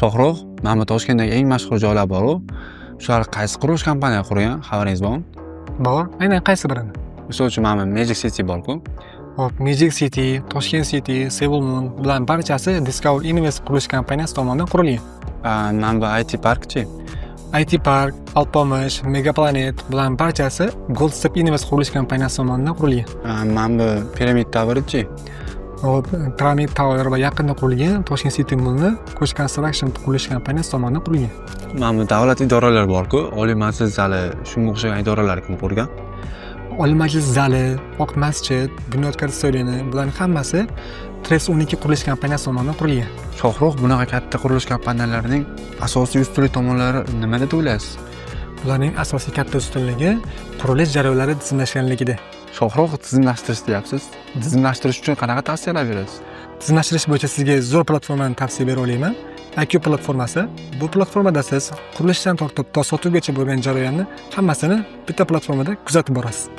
Shohrux, mana bu Toshkentdagi eng mashhur joylar bor-ku. Shular qaysi qurilish kompaniyasi qurgan? Xabaringiz bormi? Bor. Aynan qaysi birini? Misol uchun mana bu Magic City bor-ku. Hop, Magic City, Toshkent City, Seoul Moon bilan barchasi Discover Invest qurilish kompaniyasi tomonidan qurilgan. Mana bu IT Park-chi. IT Park, Alpomish, Megaplanet bilan barchasi Gold Step Invest qurilish kompaniyasi tomonidan qurilgan. Mana bu Pyramid Tower-chi. Hop, Pyramid Tower va yaqinda qurilgan Toshkent City Moon'ni Kuch Construction qurilish kompaniyasi tomonidan qurilgan. Mana bu davlat idoralari bor-ku, Oliy Majlis zali, shunga o'xshagan idoralar kim qurgan? Oliy Majlis zali, Oq masjid, Bunyod stadioni bularning hammasi Tres 12 qurilish kompaniyasi tomonidan qurilgan. Shohrux, bunaqa katta qurilish kompaniyalarining asosiy ustunlik tomonlari nima deb o'ylaysiz? Ularning asosiy katta ustunligi qurilish jarayonlari tizimlashganligida. Shohrux, tizimlashtirish deyapsiz. Tizimlashtirish uchun qanaqa tavsiyalar berasiz? Tizimlashtirish bo'yicha sizga zo'r platformani tavsiya bera olaman. IQ platformasi. Bu platformada siz qurilishdan tortib to sotuvgacha bo'lgan jarayonni hammasini bitta platformada kuzatib borasiz.